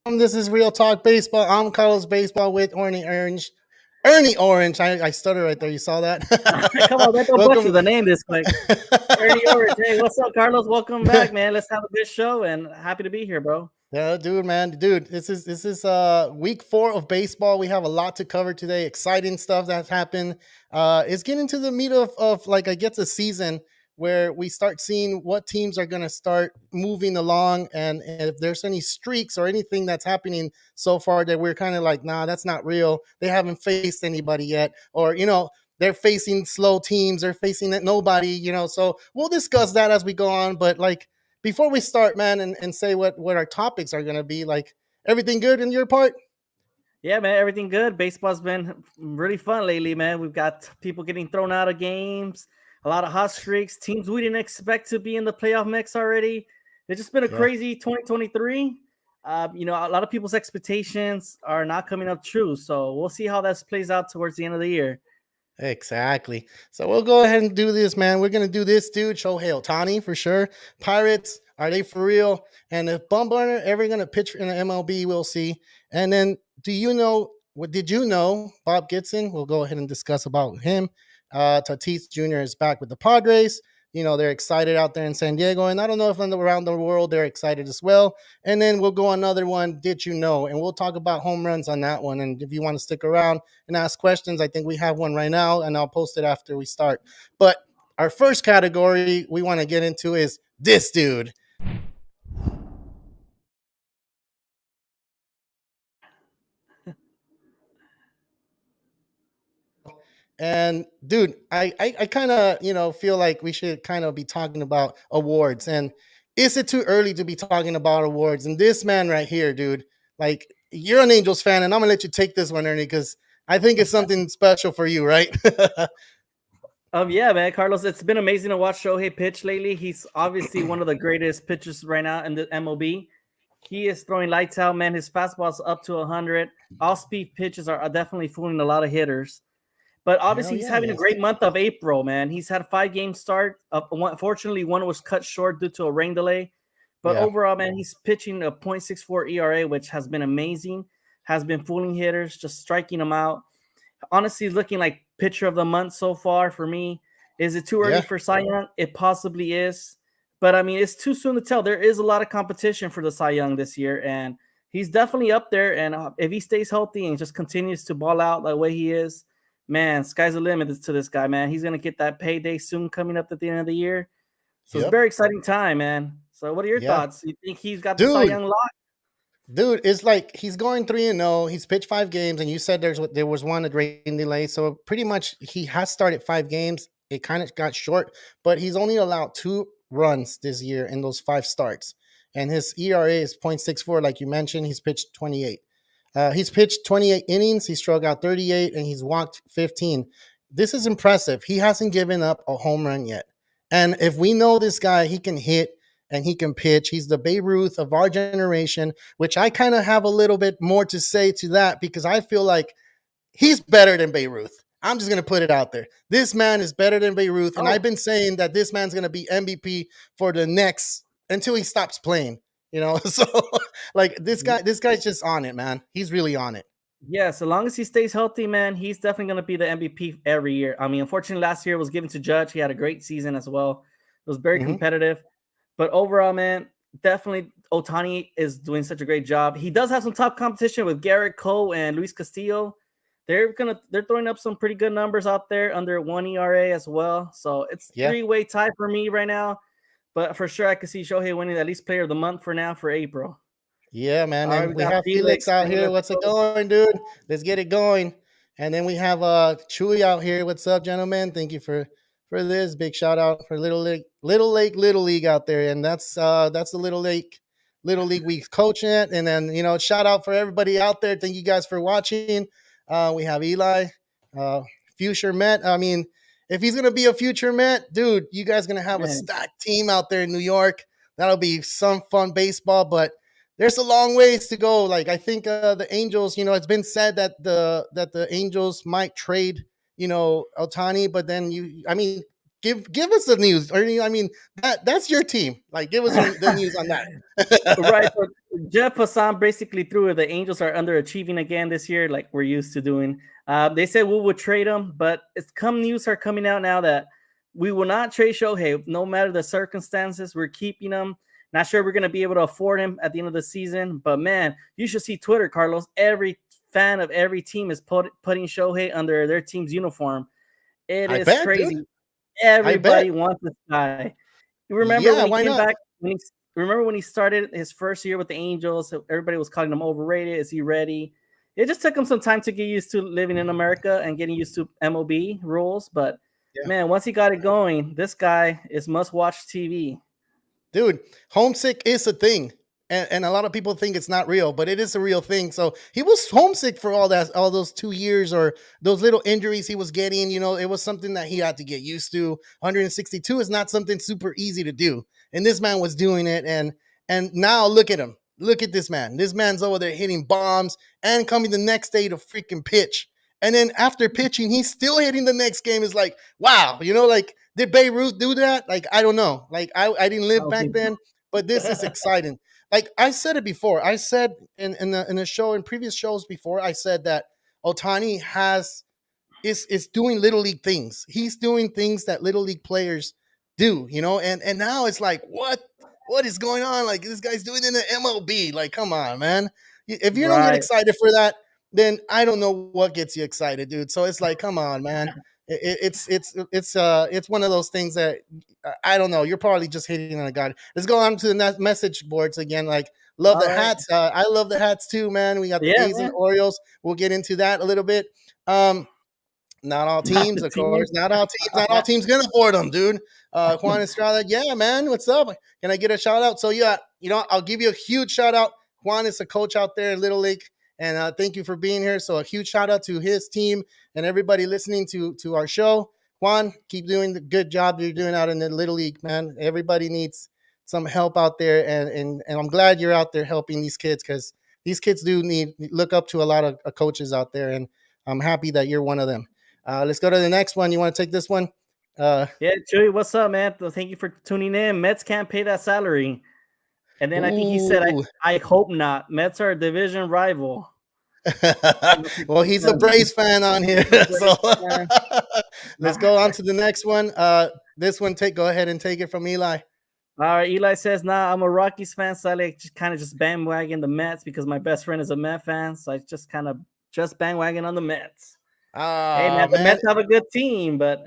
This is Real Talk Baseball. I'm Carlos Baseball with Ernie Orange. Ernie Orange. I stuttered right there. You saw that? Come on, man, don't butcher Welcome. the name this quick. Ernie Orange. Hey, what's up, Carlos? Welcome back, man. Let's have a good show and happy to be here, bro. Yeah, dude, man, dude. This is week 4 of baseball. We have a lot to cover today. Exciting stuff that's happened. It's getting to the meat of like I guess the season where we start seeing what teams are gonna start moving along, and if there's any streaks or anything that's happening so far that we're kind of like, nah, that's not real. They haven't faced anybody yet, or they're facing slow teams. They're facing nobody. So we'll discuss that as we go on. But like before we start, man, and say what our topics are going to be, like, everything good in your part? Yeah, man, everything good. Baseball's been really fun lately, man. We've got people getting thrown out of games, a lot of hot streaks, teams we didn't expect to be in the playoff mix already. It's just been a Yeah, crazy 2023. A lot of people's expectations are not coming up true. So we'll see how this plays out towards the end of the year. exactly. So we'll go ahead and do this, man. We're going to do this, dude. Shohei Ohtani for sure. Pirates, are they for real? And if Bumgarner ever going to pitch in the MLB, we'll see. And then, did you know Bob Gibson? We'll go ahead and discuss about him. Tatis Jr. is back with the Padres. They're excited out there in San Diego. And I don't know if around the world they're excited as well. And then we'll go another one, did you know? And we'll talk about home runs on that one. And if you want to stick around and ask questions, I think we have one right now, and I'll post it after we start. But our first category we want to get into is this dude. And dude, I kind of feel like we should kind of be talking about awards. And is it too early to be talking about awards? And this man right here, dude, like, you're an Angels fan, and I'm gonna let you take this one, Ernie, because I think it's something special for you, right? Yeah, man, Carlos, it's been amazing to watch Shohei pitch lately. He's obviously one of the greatest pitchers right now in the MLB. He is throwing lights out, man. His fastball's up to 100. All speed pitches are definitely fooling a lot of hitters. But Hell obviously, he's yeah, he having a is. great month of April, man. He's had 5 games start. Fortunately, one was cut short due to a rain delay. But Yeah, overall, man, he's pitching a .64 ERA, which has been amazing. Has been fooling hitters, just striking them out. Honestly, looking like pitcher of the month so far for me. Is it too early yeah, for Cy Young? It possibly is. But I mean, it's too soon to tell. There is a lot of competition for the Cy Young this year, and he's definitely up there. And if he stays healthy and just continues to ball out the way he is, man, sky's the limit to this guy, man. He's gonna get that payday soon coming up at the end of the year. So it's a yep, very exciting time, man. So what are your yeah, thoughts? You think he's got the Cy dude. Young lock? Dude, it's like he's going 3-0. He's pitched 5 games, and you said there was one at rain delay. So pretty much he has started 5 games. It kind of got short, but he's only allowed 2 runs this year in those 5 starts. And his ERA is .64, like you mentioned. He's pitched 28. He's pitched 28 innings. He struck out 38, and he's walked 15. This is impressive. He hasn't given up a home run yet. And if we know this guy, he can hit and he can pitch. He's the Babe Ruth of our generation, which I kind of have a little bit more to say to that because I feel like he's better than Babe Ruth. I'm just going to put it out there. This man is better than Babe Ruth. And I've Oh, been saying that this man's going to be MVP for the next until he stops playing. So like this guy's just on it, man. He's really on it. yeah, so long as he stays healthy, man, he's definitely going to be the MVP every year. I mean, unfortunately, last year was given to Judge. He had a great season as well. It was very Hmm. competitive. But overall, man, definitely Ohtani is doing such a great job. He does have some tough competition with Garrett Cole and Luis Castillo. They're throwing up some pretty good numbers out there under 1 ERA as well. So it's Yeah. three-way tie for me right now. But for sure, I could see Shohei winning at least Player of the Month for now for April. Yeah, man. All right, And we we got have Felix Felix out joining here. us. What's it going, dude? Let's get it going. And then we have Chewy out here. What's up, gentlemen? Thank you for this. Big shout out for Little League out there. And that's the Little League we coaching it. And then, shout out for everybody out there. Thank you guys for watching. We have Eli, uh, future Met. I mean, if he's gonna be a future Met, dude, you guys gonna have a Man, stacked team out there in New York. That'll be some fun baseball, but there's a long ways to go. Like, I think the Angels, it's been said that the Angels might trade, Otani, but then I mean, give us the news. Or I mean, that's your team. Like, give us the news on Right. that. So Jeff Hassan basically threw it. The Angels are underachieving again this year, like we're used to doing. They said we would trade him, but it's come news are coming out now that we will not trade Shohei, no matter the circumstances. We're keeping him. Not sure we're going to be able to afford him at the end of the season, but man, you should see Twitter, Carlos. Every fan of every team is putting Shohei under their team's uniform. It I is bet, dude. crazy. I bet. Everybody wants this guy. You remember Yeah, when he why came not? back? Remember when he started his first year with the Angels? Everybody was calling him overrated. Is he ready? It just took him some time to get used to living in America and getting used to MLB rules. But Yeah. man, once he got it going, this guy is must-watch TV. Dude, homesick is a thing. And a lot of people think it's not real, but it is a real thing. So he was homesick for all those 2 years, or those little injuries he was getting. It was something that he had to get used to. 162 is not something super easy to do. And this man was doing it. And now look at him. Look at this man. This man's over there hitting bombs and coming the next day to freaking pitch. And then after pitching, he's still hitting the next game. It's like, wow, like, did Babe Ruth do that? Like, I don't know. Like, I didn't I live don't back think then, but this is exciting. Like I said it before. I said in the show, in previous shows before, I said that Ohtani is doing little league things. He's doing things that little league players do, and now it's like, what is going on? Like, this guy's doing it in the MLB. Like, come on, man. If you don't get right. excited for that, then I don't know what gets you excited, dude. So it's like, come on, man. It's one of those things that I don't know. You're probably just hating on a guy. Let's go on to the message boards again. Like, love All the right. hats. I love the hats too, man. We got the Yeah, A's and man. Orioles. We'll get into that a little bit. Not all Not teams, the of team. course. Not all teams can afford them, dude. Juan Estrada, yeah, man. What's up? Can I get a shout out? So yeah, I'll give you a huge shout out. Juan is a coach out there in Little League, and thank you for being here. So a huge shout out to his team and everybody listening to our show. Juan, keep doing the good job you're doing out in the Little League, man. Everybody needs some help out there, and I'm glad you're out there helping these kids, because these kids do look up to a lot of coaches out there, and I'm happy that you're one of them. Let's go to the next one. You want to take this one? Yeah, Chewy, what's up, man? Thank you for tuning in. Mets can't pay that salary. And then I think he said, Ooh. I hope not. Mets are a division rival. Well, he's a Braves fan on here. So let's go on to the next one. This one, go ahead and take it from Eli. All right, Eli says, nah, I'm a Rockies fan, so I like just bandwagon the Mets because my best friend is a Met fan, so I just kind of bandwagon on the Mets. Hey, man, the Man. Mets have a good team, but,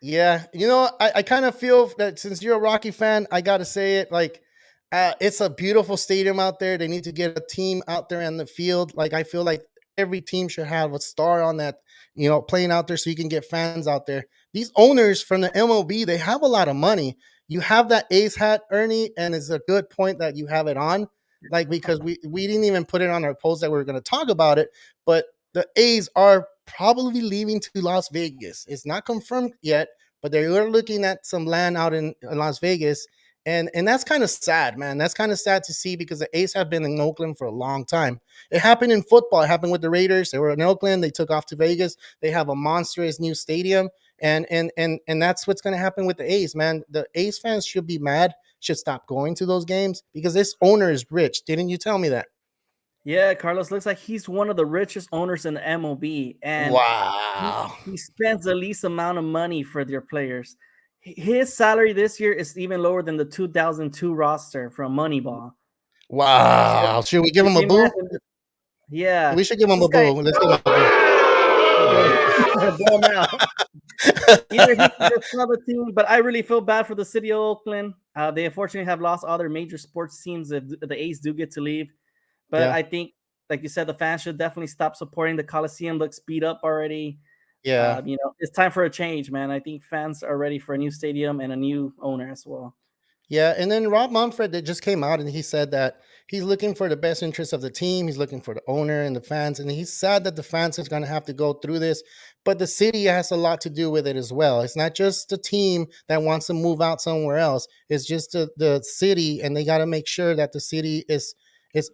Yeah, I kind of feel that since you're a Rocky fan, I got to say it, like, it's a beautiful stadium out there. They need to get a team out there on the field. Like, I feel like every team should have a star on that, playing out there so you can get fans out there. These owners from the MLB, they have a lot of money. You have that A's hat, Ernie, and it's a good point that you have it on. Like, because we didn't even put it on our post that we were going to talk about it, but the A's are probably leaving to Las Vegas. It's not confirmed yet, but they're looking at some land out in Las Vegas. And that's kind of sad, man. That's kind of sad to see, because the A's have been in Oakland for a long time. It happened in football. It happened with the Raiders. They were in Oakland. They took off to Vegas. They have a monstrous new stadium. And that's what's going to happen with the A's, man. The A's fans should be mad, should stop going to those games, because this owner is rich. Didn't you tell me that? yeah, Carlos looks like he's one of the richest owners in the MLB, and Wow. he spends the least amount of money for their players. His salary this year is even lower than the 2002 roster from Moneyball. So Wow. Should we give him a boo? imagine, yeah, We should give him this a guy boo. Let's give him a ball now. boo. Either he can just sell the team, but I really feel bad for the city of Oakland. They unfortunately have lost all their major sports teams if the A's do get to leave. But Yeah. I think, like you said, the fans should definitely stop supporting. The Coliseum looks beat up already. Yeah. It's time for a change, man. I think fans are ready for a new stadium and a new owner as well. Yeah, and then Rob Manfred that just came out and he said that he's looking for the best interest of the team. He's looking for the owner and the fans, and he's sad that the fans is going to have to go through this. But the city has a lot to do with it as well. It's not just the team that wants to move out somewhere else. It's just the city, and they got to make sure that the city is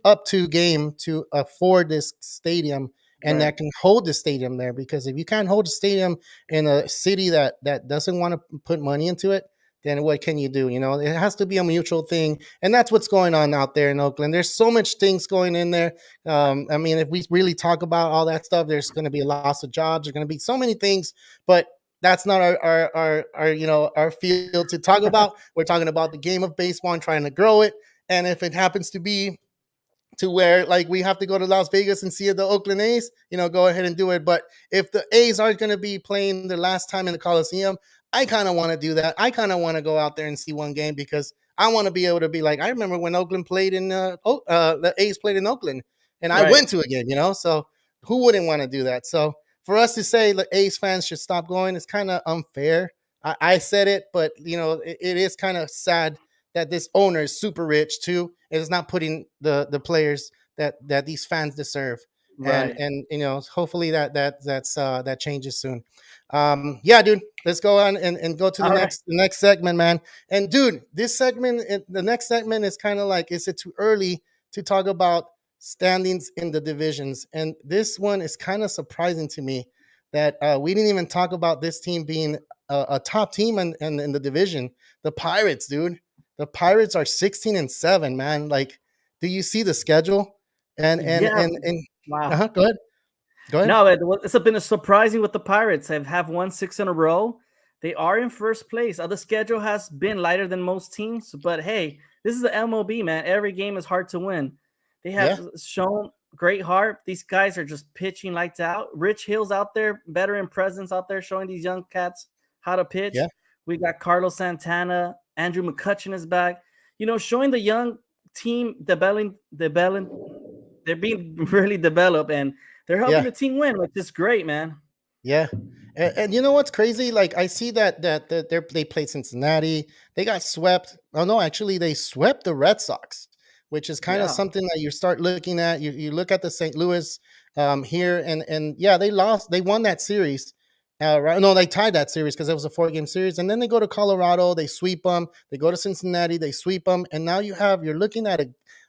up to game to afford this stadium and Right. that can hold the stadium there. Because if you can't hold a stadium in a city that doesn't want to put money into it, then what can you do? It has to be a mutual thing, and that's what's going on out there in Oakland. There's so much things going in there. I mean, if we really talk about all that stuff, there's going to be a loss of jobs. There's going to be so many things, but that's not our field to talk about. We're talking about the game of baseball and trying to grow it. And if it happens to be to where like we have to go to Las Vegas and see the Oakland A's, go ahead and do it. But if the A's aren't going to be playing the last time in the Coliseum, I kind of want to do that. I kind of want to go out there and see one game because I want to be able to be like, I remember when Oakland played in the A's played in Oakland, and I Right. went to a game. So who wouldn't want to do that? So for us to say the A's fans should stop going is kind of unfair. I said it, but it is kind of sad that this owner is super rich too, and is not putting the players that these fans deserve. And Right. hopefully that changes soon. Yeah, dude, let's go on and go to the All right. next segment, man. And dude, the next segment is kind of like, is it too early to talk about standings in the divisions? And this one is kind of surprising to me that we didn't even talk about this team being a top team in the division, the Pirates, dude. The Pirates are 16-7, man. Like, do you see the schedule? Yeah. And Wow. Go ahead. Go ahead. No, it's been surprising with the Pirates. Have won 6 in a row. They are in first place. The schedule has been lighter than most teams, but hey, this is the MLB, man. Every game is hard to win. They have Yeah, shown great heart. These guys are just pitching lights out. Rich Hill's out there, veteran presence out there, showing these young cats how to pitch. yeah, We got Carlos Santana, Andrew McCutchen is back. Showing the young team developing. They're being really developed, and they're helping yeah. the team win, which is great, man. Yeah. And you know what's crazy? Like I see that they played Cincinnati. They got swept. Oh no, actually they swept the Red Sox, which is kind of Yeah. something that you start looking at. You look at the St. Louis here, and yeah, they lost. They won that series. Right? No, they tied that series because it was a 4-game series. And then they go to Colorado, they sweep them. They go to Cincinnati, they sweep them. And now you're looking at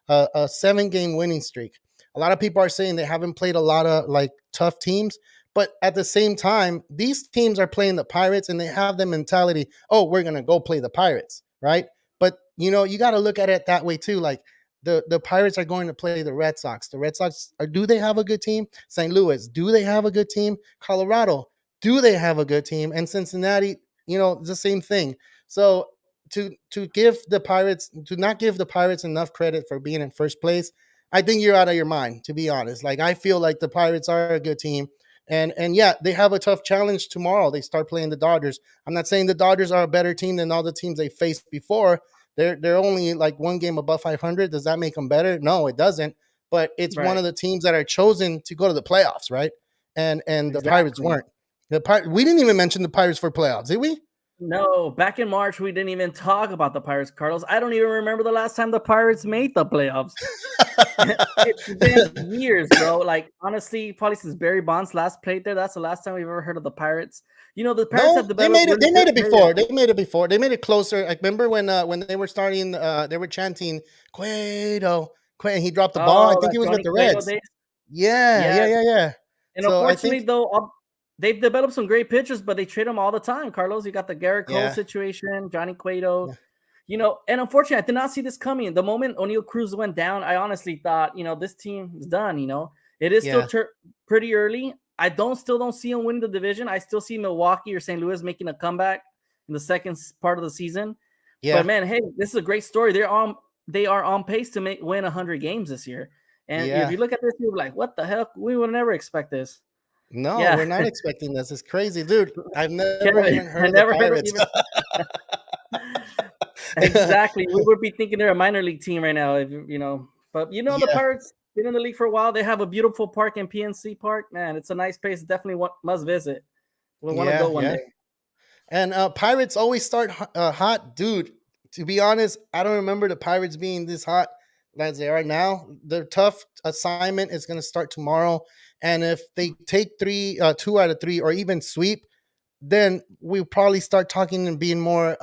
a 7-game winning streak. A lot of people are saying they haven't played a lot of like tough teams, but at the same time, these teams are playing the Pirates and they have the mentality, oh, we're going to go play the Pirates, right? But, you got to look at it that way too. Like the Pirates are going to play the Red Sox. The Red Sox, do they have a good team? St. Louis, do they have a good team? Colorado, do they have a good team? And Cincinnati, the same thing. So to not give the Pirates enough credit for being in first place, I think you're out of your mind, to be honest. Like I feel like the Pirates are a good team. And yeah, they have a tough challenge tomorrow. They start playing the Dodgers. I'm not saying the Dodgers are a better team than all the teams they faced before. They're only like one game above 500. Does that make them better? No, it doesn't. But it's one Right. of the teams that are chosen to go to the playoffs, right? And the Pirates Exactly. weren't. We didn't even mention the Pirates for playoffs, did we? No, back in March, we didn't even talk about the Pirates, Carlos. I don't even remember the last time the Pirates made the playoffs. It's been years, bro. Like, honestly, probably since Barry Bonds last played there, that's the last time we've ever heard of the Pirates. The Pirates have No, they developed made it. really They good made it players. before. They made it before. They made it closer. I remember when they were starting. They were chanting Cueto, Cueto, and he dropped the ball. I Oh, think that he was with Johnny the Cueto Reds. days. Yeah, yeah, Yeah. yeah, yeah. And So I unfortunately, think, though, they've developed some great pitchers, but they trade them all the time, Carlos. You got the Garrett Cole yeah, situation, Johnny Cueto. yeah, And unfortunately, I did not see this coming. The moment O'Neal Cruz went down, I honestly thought, this team is done. It is still yeah, pretty early. I still don't see them winning the division. I still see Milwaukee or St. Louis making a comeback in the second part of the season. yeah, But man, hey, this is a great story. They are on pace to win 100 games this year. And if yeah. you look at this, you're like, what the hell? We would never expect this. No, Yeah, we're not expecting this. It's crazy, dude. I've never Kevin, even heard I of the never heard of Pirates. even exactly. We would be thinking they're a minor league team right now, But the Yeah, Pirates been in the league for a while. They have a beautiful park in PNC Park. Man, it's a nice place. Definitely must visit. We'll want to yeah, go one yeah. day. And Pirates always start hot, dude. To be honest, I don't remember the Pirates being this hot as they are now. Their tough assignment is going to start tomorrow, and if they take 2 out of 3, or even sweep, then we'll probably start talking and being more,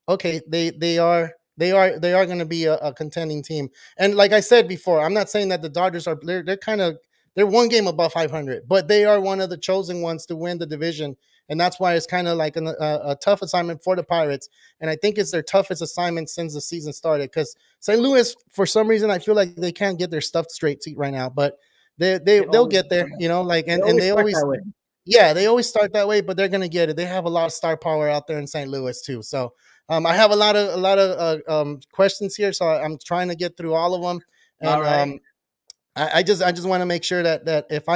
okay, they are going to be a contending team. And like I said before, I'm not saying that the Dodgers are they're kind of They're one game above 500, but they are one of the chosen ones to win the division. And that's why it's kind of like a tough assignment for the Pirates. And I think it's their toughest assignment since the season started, because St. Louis, for some reason, I feel like they can't get their stuff straight right now, but They they'll always get there, like, they and always they start always, that way. yeah, they always start that way, but they're gonna get it. They have a lot of star power out there in St. Louis too. So I have a lot of questions here, so I'm trying to get through all of them. All And right. I just want to make sure that if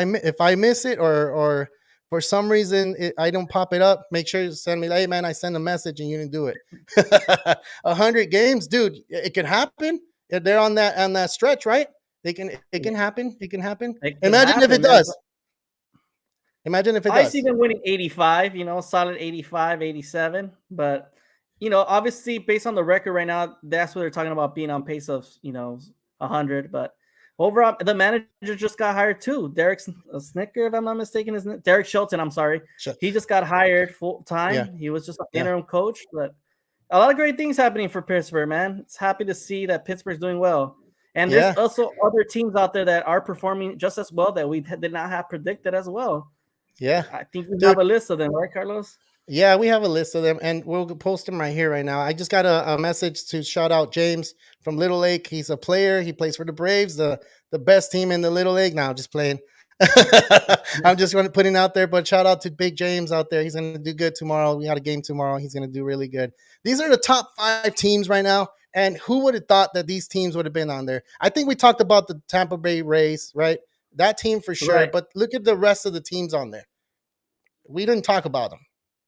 I miss it, or for some reason I don't pop it up, make sure you send me, hey man, I send a message and you didn't do it. 100 games, dude. It can happen. They're on that stretch, right? It can happen. It can happen. It could Imagine if it happen, man. does. Imagine if it I see does. them winning 85, solid 85, 87. But, obviously, based on the record right now, that's what they're talking about, being on pace of, 100. But overall, the manager just got hired too. Derek Snicker, if I'm not mistaken, isn't it? Derek Shelton, I'm sorry. Sure. He just got hired full Yeah. time. He was just an Yeah. interim coach. But a lot of great things happening for Pittsburgh, man. It's happy to see that Pittsburgh's doing well. And there's Yeah. also other teams out there that are performing just as well that we did not have predicted as well. Yeah. I think we have Dude. a list of them, right, Carlos? Yeah, we have a list of them, and we'll post them right here, right now. I just got a message to shout out James from Little Lake. He's a player. He plays for the Braves, the best team in the Little Lake. Now, just playing. I'm just going to put it out there, but shout out to Big James out there. He's going to do good tomorrow. We got a game tomorrow. He's going to do really good. These are the top 5 teams right now, and who would have thought that these teams would have been on there? I think we talked about the Tampa Bay Rays, right? That team for sure, Right. but look at the rest of the teams on there. We didn't talk about them.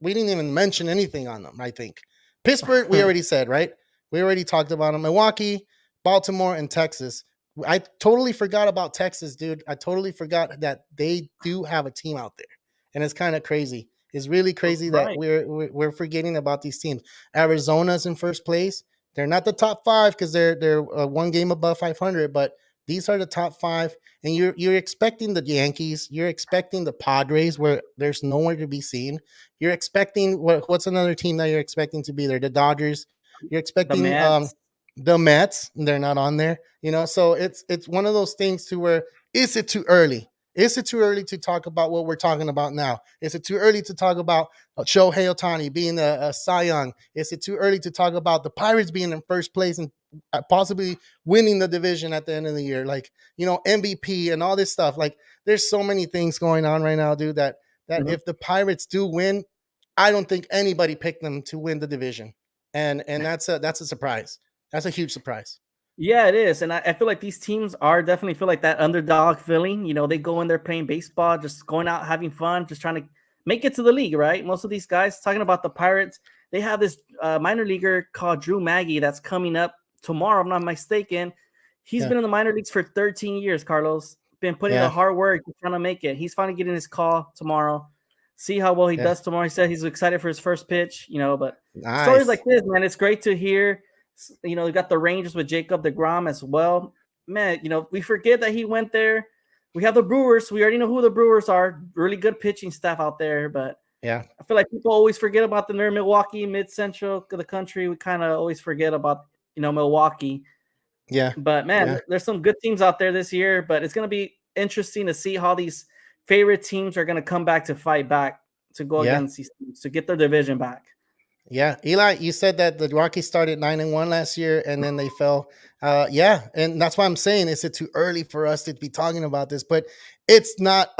We didn't even mention anything on them, I think. Pittsburgh, we already said, right? We already talked about them. Milwaukee, Baltimore, and Texas. I totally forgot about Texas, dude. I totally forgot that they do have a team out there. And it's kind of crazy. It's really crazy that Right. we're forgetting about these teams. Arizona's in first place. They're not the top 5 because they're one game above 500, but these are the top 5. And you're expecting the Yankees, you're expecting the Padres, where there's nowhere to be seen. You're expecting what's another team that you're expecting to be there? The Dodgers. You're The expecting Mets. the Mets. They're not on there. So it's one of those things to where, is it too early? Is it too early to talk about what we're talking about now? Is it too early to talk about Shohei Ohtani being a Cy Young? Is it too early to talk about the Pirates being in first place and possibly winning the division at the end of the year? Like, MVP and all this stuff. Like, there's so many things going on right now, dude, that Mhm. if the Pirates do win, I don't think anybody picked them to win the division. And that's a surprise. That's a huge surprise. Yeah, it is. And I feel like these teams are definitely feel like that underdog feeling. They go in there playing baseball, just going out having fun, just trying to make it to the league, right? Most of these guys, talking about the Pirates, they have this minor leaguer called Drew Maggie that's coming up tomorrow, if I'm not mistaken. He's Yeah. been in the minor leagues for 13 years, Carlos. Been putting the Yeah. hard work, trying to make it. He's finally getting his call tomorrow. See how well he Yeah. does tomorrow. He said he's excited for his first pitch, but stories Nice. like this, man, it's great to hear. You got the Rangers with Jacob degrom as well. Man, we forget that he went there. We have the Brewers. We already know who the Brewers are. Really good pitching staff out there. But Yeah. I feel like people always forget about the near Milwaukee, mid-central of the country. We kind of always forget about, Milwaukee. Yeah. But, man, Yeah. there's some good teams out there this year. But it's going to be interesting to see how these favorite teams are going to come back to fight back to go Yeah. against these teams, to get their division back. Yeah, Eli, you said that the Rockies started 9-1 last year, and then they fell. Yeah, and that's why I'm saying, is it too early for us to be talking about this? But it's not.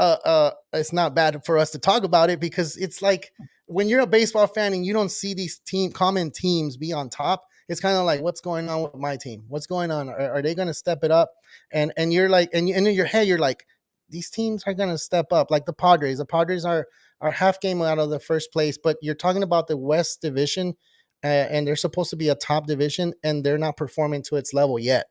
It's not bad for us to talk about it, because it's like, when you're a baseball fan and you don't see these common teams be on top, it's kind of like, what's going on with my team? What's going on? Are they going to step it up? And you're like, and in your head, you're like, these teams are going to step up, like the Padres. The Padres are half game out of the first place, but you're talking about the West Division, and they're supposed to be a top division, and they're not performing to its level yet.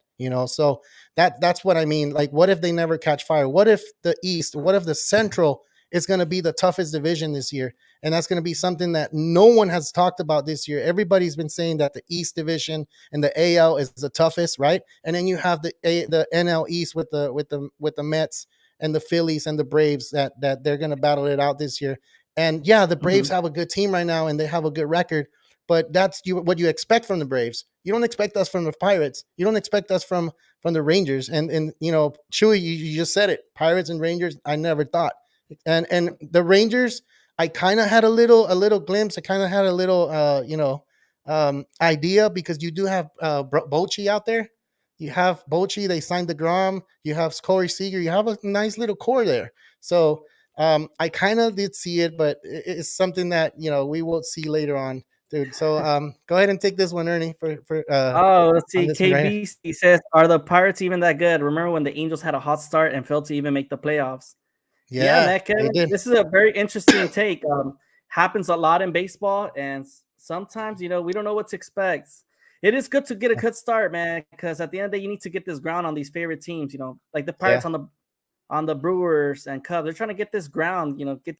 So that's what I mean. Like, what if they never catch fire? What if the East? What if the Central is going to be the toughest division this year? And that's going to be something that no one has talked about this year. Everybody's been saying that the East Division and the AL is the toughest, right? And then you have the NL East with the Mets and the Phillies and the Braves, that they're going to battle it out this year. And yeah, the Braves have a good team right now, and they have a good record, but that's what you expect from the Braves. You don't expect us from the Pirates. You don't expect us from the Rangers. And Chewy, you just said it. Pirates and Rangers. I never thought. And the Rangers, I kind of had a little glimpse. I kind of had a little idea because you do have Bochy out there. You have Bochy. They signed degrom. You have Corey Seager. You have a nice little core there. So I kind of did see it, but it's something that we will see later on, dude. So go ahead and take this one, Ernie, for Oh, let's on see. this one right here. KB, he says, "Are the Pirates even that good? Remember when the Angels had a hot start and failed to even make the playoffs?" Yeah, Yeah, man, they Kevin, did. this is a very interesting take. Happens a lot in baseball, and sometimes we don't know what to expect. It is good to get a good start, man, because at the end of the day, you need to get this ground on these favorite teams. Like the Pirates Yeah. on the Brewers and Cubs. They're trying to get this ground. Get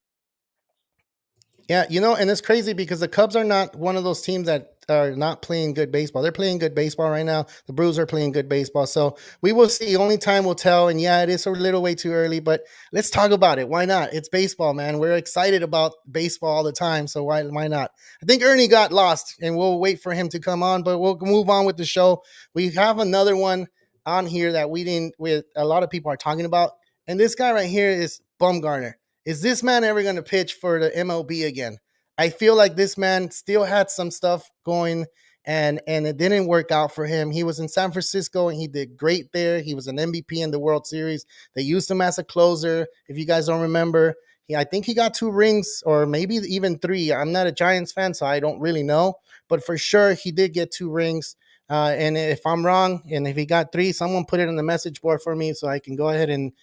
Yeah, and it's crazy because the Cubs are not one of those teams that are not playing good baseball. They're playing good baseball right now. The Brewers are playing good baseball. So we will see. Only time will tell. And yeah, it is a little way too early, but let's talk about it. Why not? It's baseball, man. We're excited about baseball all the time. So why not? I think Ernie got lost and we'll wait for him to come on, but we'll move on with the show. We have another one on here that we didn't, with a lot of people are talking about. And this guy right here is Bumgarner. Is this man ever going to pitch for the MLB again? I feel like this man still had some stuff going, and it didn't work out for him. He was in San Francisco and he did great there. He was an MVP in the World Series. They used him as a closer. If you guys don't remember, I think he got 2 rings or maybe even 3. I'm not a Giants fan, so I don't really know, but for sure he did get 2 rings. And if I'm wrong, and if he got 3, someone put it on the message board for me so I can go ahead and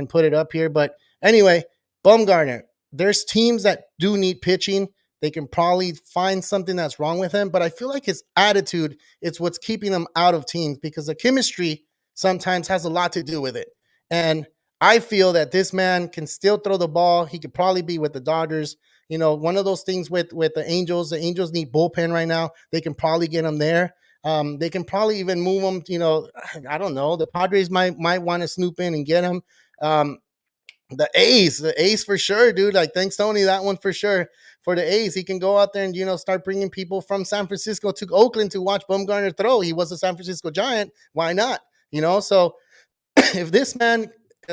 put it up here. But anyway, Bumgarner, there's teams that do need pitching. They can probably find something that's wrong with him, but I feel like his attitude is what's keeping him out of teams because the chemistry sometimes has a lot to do with it. And I feel that this man can still throw the ball. He could probably be with the Dodgers. One of those things with the Angels. The Angels need bullpen right now. They can probably get him there. They can probably even move him. I don't know. The Padres might want to snoop in and get him. The A's for sure, dude. Like, thanks, Tony. That one for sure. For the A's, he can go out there and start bringing people from San Francisco to Oakland to watch Bumgarner throw. He was a San Francisco Giant. Why not? So if this man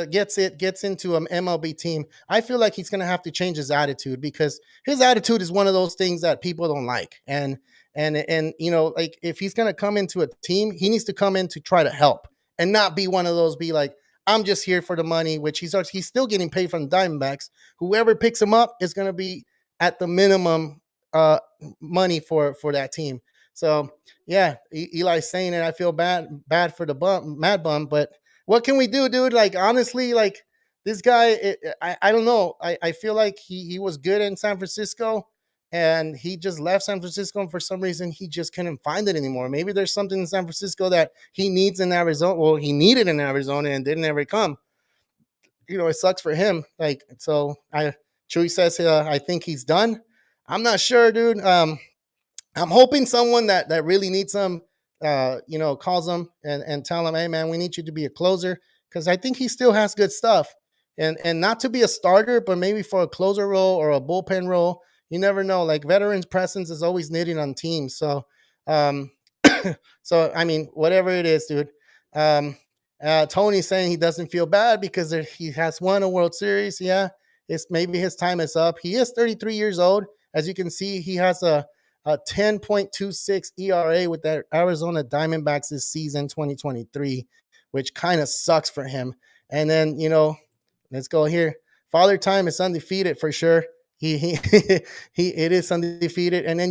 gets into an MLB team, I feel like he's going to have to change his attitude because his attitude is one of those things that people don't like. And like if he's going to come into a team, he needs to come in to try to help and not be one of those be like, I'm just here for the money, which he's still getting paid from the Diamondbacks. Whoever picks him up is going to be at the minimum money for that team. So yeah, Eli's saying it. I feel bad for the Mad Bum, but what can we do, dude? Like, honestly, like this guy, I don't know. I feel like he was good in San Francisco and he just left San Francisco. And for some reason, he just couldn't find it anymore. Maybe there's something in San Francisco that he needs in Arizona. Well, he needed in Arizona and didn't ever come. It sucks for him. Like, so Chewy says, I think he's done. I'm not sure, dude. I'm hoping someone that really needs him, calls him and tell him, hey man, we need you to be a closer because I think he still has good stuff, and not to be a starter, but maybe for a closer role or a bullpen role. You never know. Like veterans' presence is always needed on teams. So, um, so I mean, whatever it is, dude. Um, Tony's saying he doesn't feel bad because he has won a World Series. Yeah, it's maybe his time is up. He is 33 years old. As you can see, he has a 10.26 ERA with the Arizona Diamondbacks this season, 2023, which kind of sucks for him. And then, let's go here. Father Time is undefeated for sure. It is undefeated. And then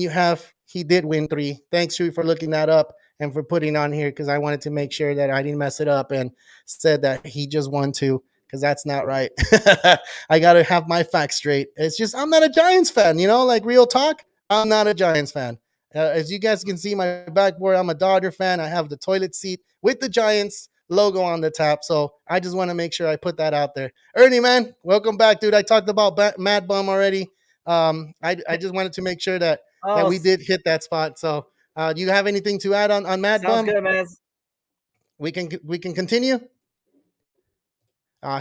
he did win 3. Thanks, Shu, for looking that up and for putting on here because I wanted to make sure that I didn't mess it up and said that he just won 2 because that's not right. I got to have my facts straight. It's just I'm not a Giants fan, like real talk. I'm not a Giants fan. As you guys can see my backboard, I'm a Dodger fan. I have the toilet seat with the Giants logo on the top. So I just want to make sure I put that out there. Ernie, man, welcome back, dude. I talked about Mad Bum already. I just wanted to make sure that oh, we did hit that spot. So do you have anything to add on Mad sounds Bum? good, man. We can continue.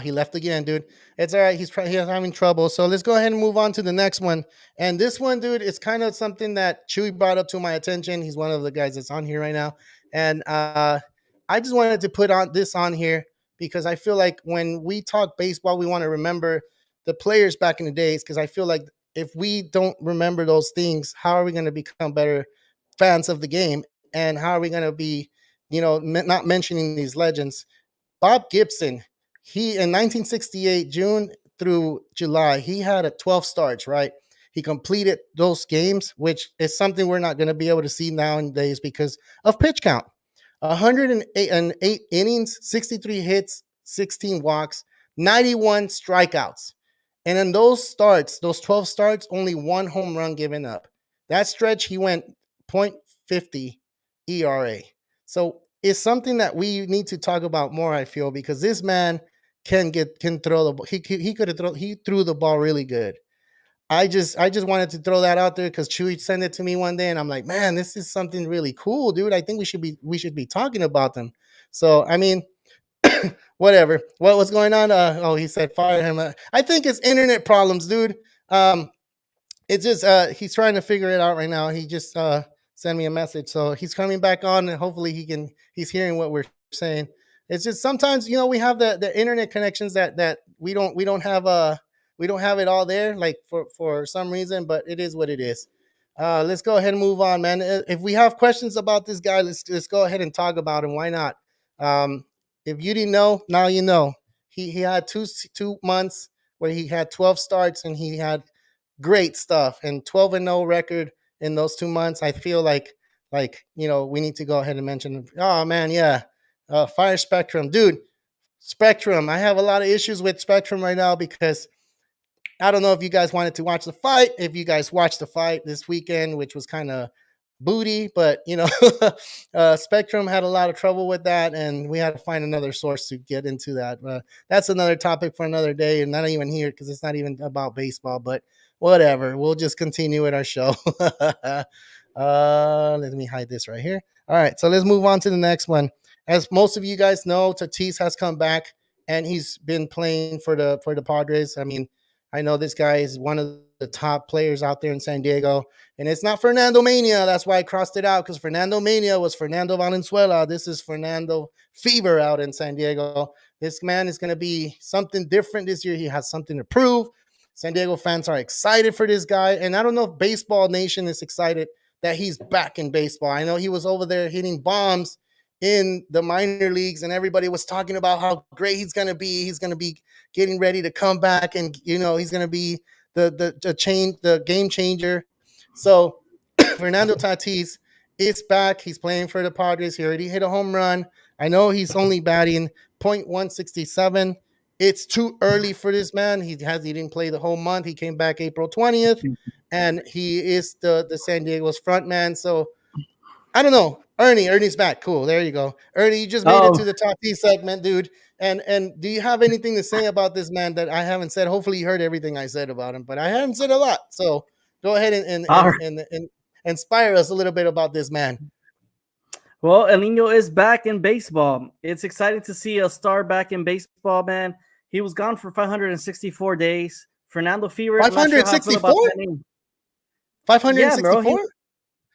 He left again, dude. It's all right. He's having trouble. So let's go ahead and move on to the next one. And this one, dude, is kind of something that Chewy brought up to my attention. He's one of the guys that's on here right now, and I just wanted to put on this on here because I feel like when we talk baseball, we want to remember the players back in the days. Because I feel like if we don't remember those things, how are we going to become better fans of the game? And how are we going to be, not mentioning these legends? Bob Gibson, he in 1968, June through July, he had 12 starts, right? He completed those games, which is something we're not going to be able to see nowadays because of pitch count. 108 innings, 63 hits, 16 walks, 91 strikeouts. And in those starts, those 12 starts, only one home run given up. That stretch, he went .50 ERA. So it's something that we need to talk about more, I feel, because this man can throw the ball. He could have he threw the ball really good. I just wanted to throw that out there because Chewy sent it to me one day, and I'm like, man, this is something really cool, dude. I think we should be talking about them. So I mean, whatever. What was going on? Oh, he said fire him. I think it's internet problems, dude. Um, it's just he's trying to figure it out right now. He just sent me a message, so he's coming back on, and hopefully he's hearing what we're saying. It's just sometimes we have the internet connections that we don't have it all there, like for some reason, but it is what it is. Let's go ahead and move on, man. If we have questions about this guy, let's go ahead and talk about him. Why not? Um, if you didn't know, now you know. He had 2 months where he had 12 starts and he had great stuff and 12-0 record in those 2 months. I feel like we need to go ahead and mention. Oh man, yeah, Fire Spectrum, dude. Spectrum. I have a lot of issues with Spectrum right now because I don't know if you guys wanted to watch the fight. If you guys watched the fight this weekend, which was kind of booty, but Spectrum had a lot of trouble with that, and we had to find another source to get into that. That's another topic for another day, and not even here because it's not even about baseball. But whatever, we'll just continue with our show. Let me hide this right here. All right, so let's move on to the next one. As most of you guys know, Tatis has come back and he's been playing for the Padres. I mean, I know this guy is one of the top players out there in San Diego, and it's not Fernando Mania. That's why I crossed it out because Fernando Mania was Fernando Valenzuela. This is Fernando Fever out in San Diego. This man is going to be something different this year. He has something to prove. San Diego fans are excited for this guy, and I don't know if Baseball Nation is excited that he's back in baseball. I know he was over there hitting bombs in the minor leagues, and everybody was talking about how great he's going to be. He's going to be getting ready to come back, and he's going to be the game changer. So Fernando Tatis is back. He's playing for the Padres. He already hit a home run. I know he's only batting .167. It's too early for this man. He didn't play the whole month. He came back April 20th, and he is the San Diego's front man. So I don't know. Ernie's back. Cool. There you go. Ernie, you just made it to Oh, the Tatis segment, dude. And do you have anything to say about this man that I haven't said? Hopefully, you heard everything I said about him, but I haven't said a lot. So go ahead and all and right. and, and inspire us a little bit about this man. Well, El Nino is back in baseball. It's exciting to see a star back in baseball, man. He was gone for 564 days. Fernando Fever, not sure how I feel about 564? that name. Yeah, bro. He 564? Damn,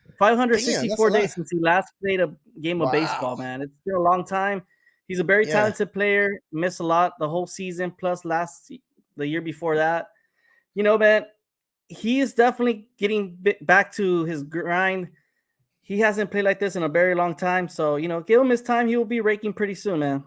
that's a 564 lot. days since he last played a game of baseball, Wow. man. It's been a long time. He's a very Yeah. talented player. Missed a lot the whole season, plus the year before that. Man, he is definitely getting back to his grind. He hasn't played like this in a very long time. So, give him his time. He will be raking pretty soon, man.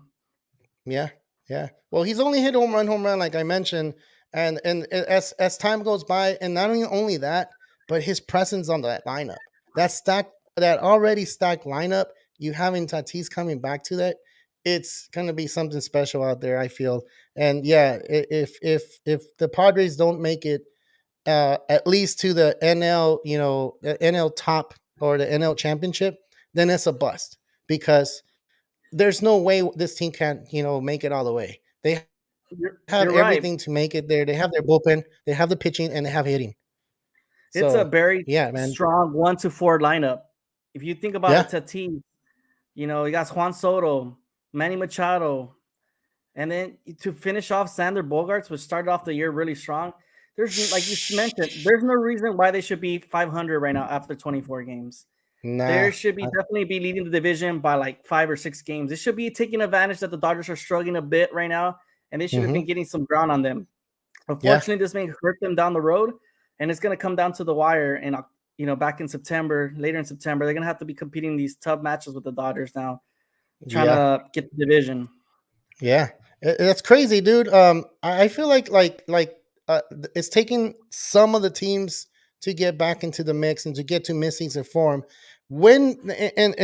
Yeah, yeah. Well, he's only hit home run, like I mentioned, and as time goes by, and not only that, but his presence on that lineup, that stack, that already stacked lineup, you having Tatis coming back to that, it's gonna be something special out there. I feel, and yeah, if the Padres don't make it, at least to the NL, the NL top or the NL championship, then it's a bust because there's no way this team can't, make it all the way. They have You're right. everything to make it there. They have their bullpen, they have the pitching, and they have hitting. It's a So very yeah, man. strong 1-4 lineup. If you think about Yeah, it, Tatis, you got Juan Soto, Manny Machado, And then to finish off Sander Bogarts, which started off the year really strong, there's like you mentioned, there's no reason why they should be 500 right now after 24 games. Nah. There should be definitely be leading the division by like 5 or 6 games. It should be taking advantage that the Dodgers are struggling a bit right now, and they should have Mm-hmm. been getting some ground on them. Yeah. Unfortunately, this may hurt them down the road, and it's going to come down to the wire. And back in September, later in September, they're going to have to be competing these tough matches with the Dodgers now, trying Yeah. to get the division. Yeah, that's crazy, dude. I feel it's taking some of the teams to get back into the mix and to get to missing their form. When and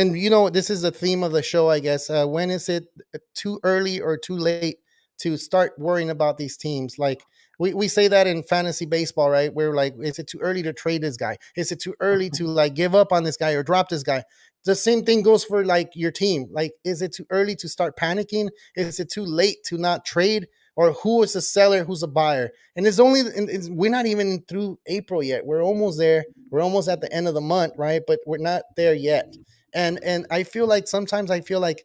this is the theme of the show, I guess. When is it too early or too late to start worrying about these teams? Like we say that in fantasy baseball, right? We're like, is it too early to trade this guy? Is it too early to like give up on this guy or drop this guy? The same thing goes for like your team. Like, is it too early to start panicking? Is it too late to not trade? Or who is a seller, who's a buyer? And we're not even through April yet. We're almost there. We're almost at the end of the month, right? But we're not there yet. And I feel like sometimes I feel like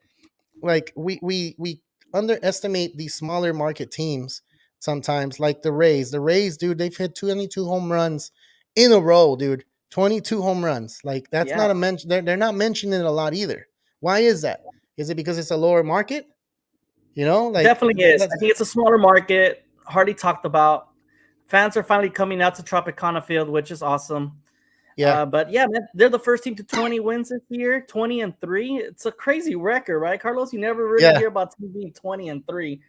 we underestimate these smaller market teams sometimes, like the Rays. The Rays, dude, they've hit 22 home runs in a row, dude. 22 home runs. Like that's Yeah, not a mention. They're not mentioning it a lot either. Why is that? Is it because it's a lower market? Like definitely is. I think it's a smaller market, hardly talked about. Fans are finally coming out to Tropicana Field, which is awesome. yeah, But yeah, man, they're the first team to 20 wins this year, 20-3. It's a crazy record, right, Carlos? You never really yeah, hear about teams being 20-3. Seems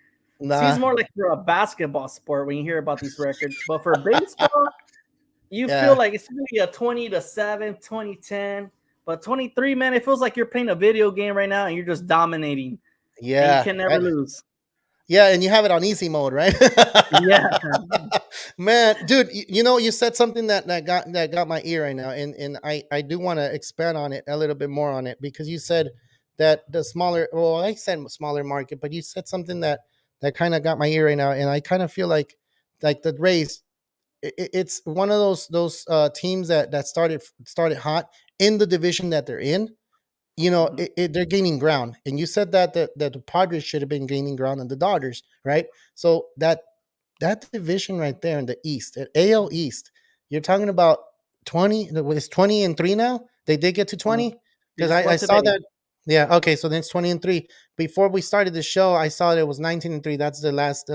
nah, more like for a basketball sport when you hear about these records. But for baseball, you feel yeah, like it's really a 20-7, 20-10. But 23, man, it feels like you're playing a video game right now and you're just dominating and you yeah. can never lose. Yeah, and you have it on easy mode, right? Yeah, Man, dude, you said something that got my ear right now, and I do want to expand on it a little bit more on it because you said that the smaller, well, I said smaller market, but you said something that kind of got my ear right now, and I kind of feel like the Rays, it's one of those teams that started hot in the division that they're in. mhm. They're gaining ground. And you said that the Padres should have been gaining ground on the Dodgers, right? So that division right there in the East, at AL East, you're talking about 20. It's 20-3 now. They did get to 20. 20 They because just I won saw today. that. Yeah, okay, so then it's 20-3. Before we started the show, I saw that it was 19-3. That's the last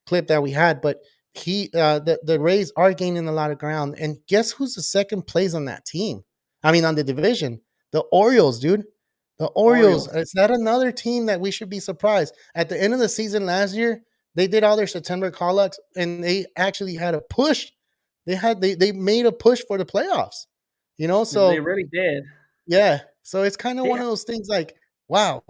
clip that we had. But the Rays are gaining a lot of ground. And guess who's the second place on that team? I mean, on the division, the Orioles, dude. The Orioles. Orioles. Is that another team that we should be surprised? At the end of the season last year, they did all their September call ups and they actually had a push. They made a push for the playoffs. They So really did. yeah. So it's kind of They, one of those things like, wow,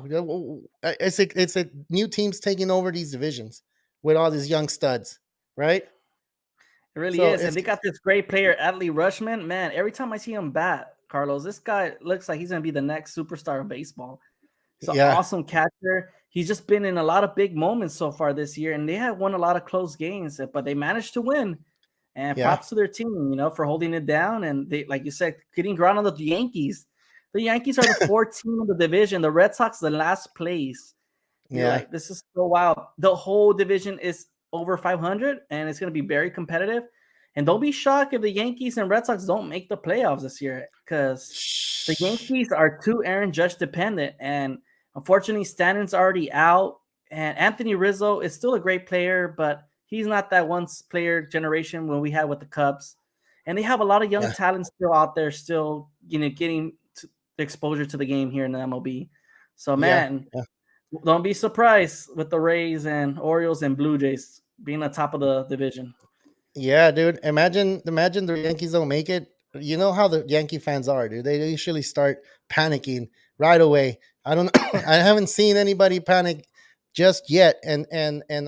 it's a new teams taking over these divisions with all these young studs, right? It really So is. And it's they got this great player, Adley Rushman. Man, every time I see him bat, Carlos, this guy looks like he's going to be the next superstar of baseball. He's an yeah, awesome catcher. He's just been in a lot of big moments so far this year, and they have won a lot of close games, but they managed to win. And yeah, props to their team, for holding it down. And they, like you said, getting ground on the Yankees. The Yankees are the fourth team in the division. The Red Sox, the last place. You're yeah. like, this is so wild. The whole division is over 500, and it's going to be very competitive. And don't be shocked if the Yankees and Red Sox don't make the playoffs this year because the Shh. Yankees are too Aaron Judge dependent. And unfortunately, Stanton's already out. And Anthony Rizzo is still a great player, but he's not that once player generation when we had with the Cubs. And they have a lot of young Yeah, talent still out there, still getting the exposure to the game here in the MLB. So yeah, man, yeah. don't be surprised with the Rays and Orioles and Blue Jays being on top of the division. Yeah, dude. Imagine the Yankees don't make it. You know how the Yankee fans are, dude. They usually start panicking right away. I don't I haven't seen anybody panic just yet. And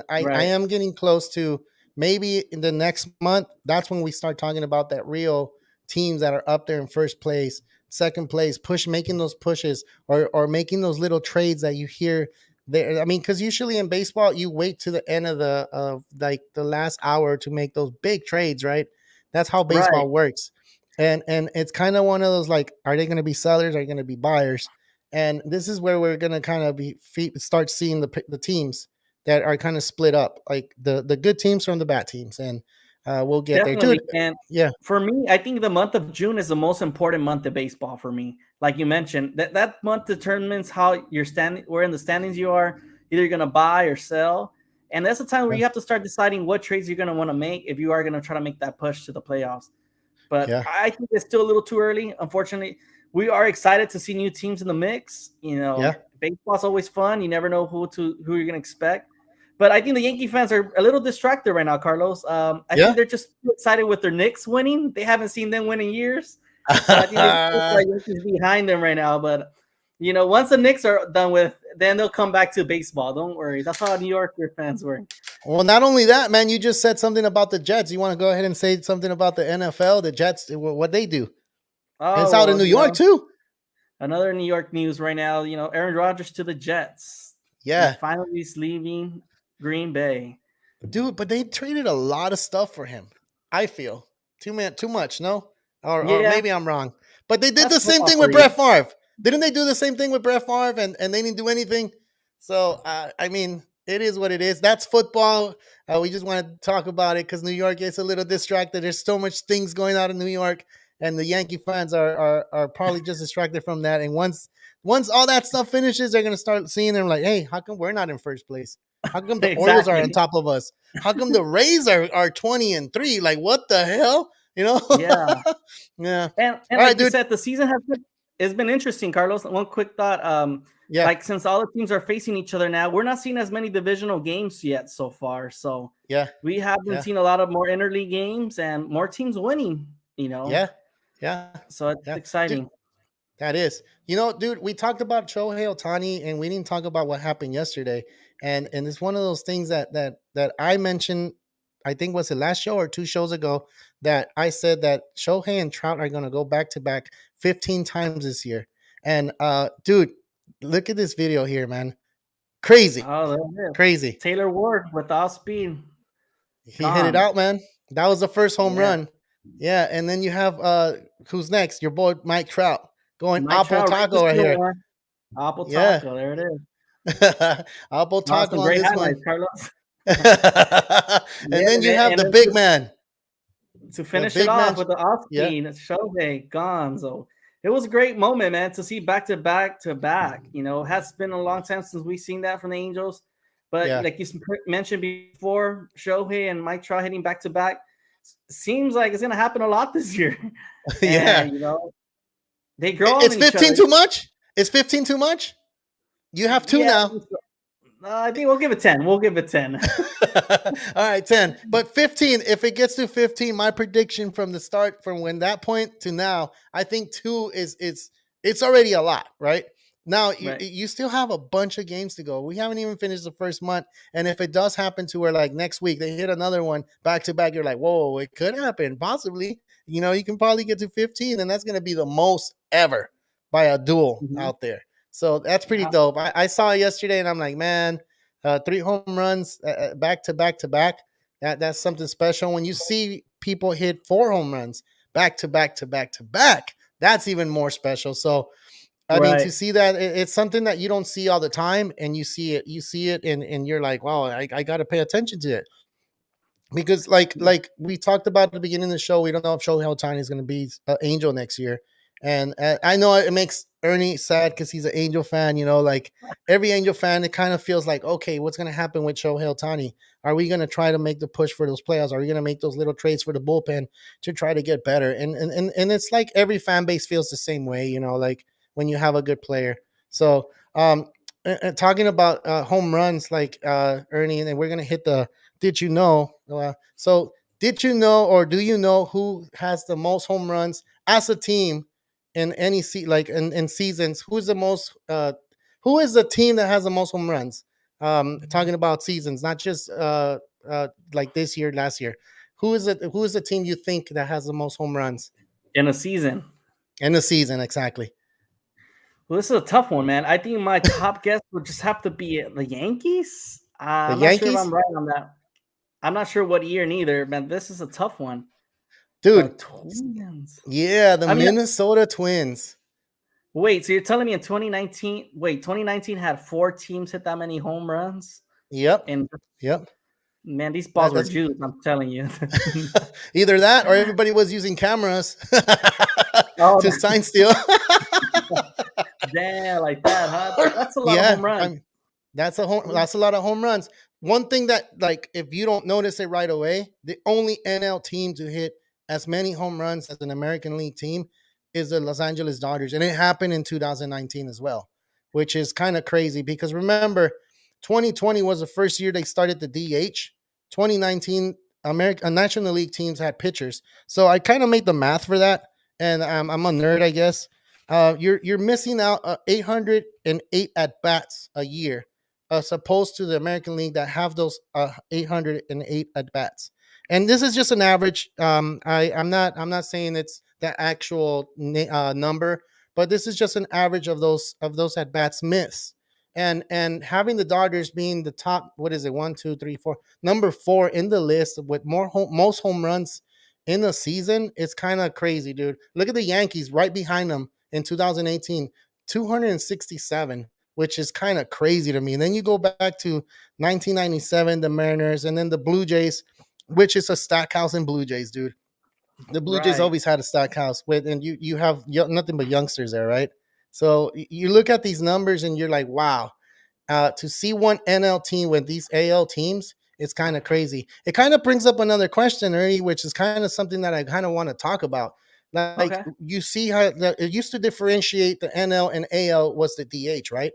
I Right. am getting close to maybe in the next month. That's when we start talking about that real teams that are up there in first place, second place, making those pushes or making those little trades that you hear there. I mean, because usually in baseball, you wait to the end of like the last hour to make those big trades, right? That's how Right. baseball works. And it's kind of one of those like, are they going to be sellers? Are they going to be buyers? And this is where we're gonna kind of start seeing the teams that are kind of split up, like the good teams from the bad teams, and we'll get there, Definitely. dude. And Yeah, for me, I think the month of June is the most important month of baseball for me. Like you mentioned, that month determines how you're standing, where in the standings you are. Either you're gonna buy or sell, and that's the time where yeah, you have to start deciding what trades you're gonna want to make if you are gonna try to make that push to the playoffs. But yeah, I think it's still a little too early. Unfortunately, we are excited to see new teams in the mix. yeah, Baseball's always fun. You never know who you're gonna expect. But I think the Yankee fans are a little distracted right now, Carlos. I yeah. think they're just excited with their Knicks winning. They haven't seen them win in years, so I think they put the Yankees behind them right now. But once the Knicks are done with, then they'll come back to baseball. Don't worry. That's how New Yorker fans were. Well, not only that, man, you just said something about the Jets. You want to go ahead and say something about the NFL, the Jets, what they do? It's Oh out in well, New York too. another New York news right now. Aaron Rodgers to the Jets. He Yeah, finally is leaving Green Bay. dude, but they traded a lot of stuff for him. I feel too much, no, or Yeah, maybe I'm wrong. But they did that's the same football thing for with you. Brett Favre. Didn't they do the same thing with Brett Favre, and they didn't do anything? So I mean, it is what it is. That's football. We just want to talk about it because New York gets a little distracted. There's so much things going on in New York, and the Yankee fans are probably just distracted from that. And once all that stuff finishes, they're gonna start seeing them like, hey, how come we're not in first place? How come the Orioles are on Exactly. top of us? How come the Rays are 20-3? Like, what the hell? Yeah. Yeah. And All right, like you dude. said, the season it's been interesting, Carlos. One quick thought. Yeah. Like since all the teams are facing each other now, we're not seeing as many divisional games yet so far. So Yeah. we haven't Yeah. seen a lot of more interleague games and more teams winning, you know. Yeah. Yeah. So it's Yeah. Dude, exciting. that is. Dude, we talked about Shohei Ohtani and we didn't talk about what happened yesterday. And it's one of those things that I mentioned, I think was the last show or two shows ago, that I said that Shohei and Trout are gonna go back to back 15 times this year. And dude, look at this video here, man. Crazy. Oh, there it is. Crazy. Taylor Ward with off speed He hit it gone. out, man. That was the first home Yeah. run. Yeah, and then you have who's next? Your boy Mike Trout going Mike apple Trout right to taco right here. score. Apple Yeah. taco. There it is. Apple taco Awesome. on Great this one. highlights, Carlos. And Yeah, then you man. have And the then big man. to The finish it big man. off with the off Yeah. speed, Shohei gone. So it was a great moment, man, to see back to back to back. It has been a long time since we've seen that from the Angels. But Yeah. like you mentioned before, Shohei and Mike Trout hitting back to back seems like it's going to happen a lot this year. Yeah. And, they grow on It's in each 15 other. too much? Is 15 too much? You have two Yeah. now. I think we'll give it 10. We'll give it 10. All right, 10. But 15, if it gets to 15, my prediction from the start, from when that point to now, I think two is it's already a lot, right? Now Right. you still have a bunch of games to go. We haven't even finished the first month. And if it does happen to where like next week they hit another one back to back, you're like, whoa, it could happen, possibly. You can probably get to 15, and that's gonna be the most ever by a duel Mhm. out there. So that's pretty dope. I saw it yesterday, and I'm like, man, three home runs back to back to back. That's something special. When you see people hit four home runs back to back to back to back, that's even more special. So, I mean, to Right. see that, it's something that you don't see all the time, and you see it, and you're like, wow, I got to pay attention to it. Because like we talked about at the beginning of the show, we don't know if Shohei Ohtani is going to be an Angel next year, and I know it makes Ernie sad because he's an Angel fan. Like every Angel fan, it kind of feels like, okay, what's going to happen with Shohei Ohtani? Are we going to try to make the push for those playoffs? Are we going to make those little trades for the bullpen to try to get better? And it's like every fan base feels the same way. Like when you have a good player. So talking about home runs, like Ernie, and we're going to hit the did you know? So, did you know, or do you know who has the most home runs as a team in any like in seasons? Who's the most? Who is the team that has the most home runs? Talking about seasons, not just like this year, last year. Who is it? Who is the team you think that has the most home runs In a season. in the season? Exactly. Well, this is a tough one, man. I think my top guess would just have to be the Yankees. The I'm not sure if I'm Yankees, right on that. I'm not sure what year neither, man. This is a tough one. The dude. Twins. Yeah, the I mean, Minnesota Twins. Wait, so you're telling me in 2019? Wait, 2019 had 4 teams hit that many home runs, Yep, and yep. man, these balls were That's juiced. I'm telling you. either that or everybody was using cameras Oh, to sign steal. damn, like that, huh? That's a lot of Yeah, home runs. that's a lot of home runs. One thing that, like, if you don't notice it right away, the only NL team to hit as many home runs as an American League team is the Los Angeles Dodgers, and it happened in 2019 as well, which is kind of crazy because remember, 2020 was the first year they started the DH. 2019 American National League teams had pitchers, so I kind of made the math for that, and I'm a nerd, I guess. You're missing out 808 at bats a year, as opposed to the American League that have those 808 at bats. And this is just an average. I'm not saying it's the actual number, but this is just an average of those at bats miss. And having the Dodgers being the top, what is it, 1, 2, 3, 4, number 4 in the list with most home runs in the season, it's kind of crazy, dude. Look at the Yankees right behind them in 2018, 267, which is kind of crazy to me. And then you go back to 1997, the Mariners, and then the Blue Jays, which is a stack house in Blue Jays, dude. The Blue Jays Right. always had a stack house with, and you have nothing but youngsters there, right? So you look at these numbers and you're like, wow, to see one NL team with these AL teams, it's kind of crazy. It kind of brings up another question, Ernie, which is kind of something that I kind of want to talk about. Like, Okay. you see how it used to differentiate the NL and AL was the DH, right?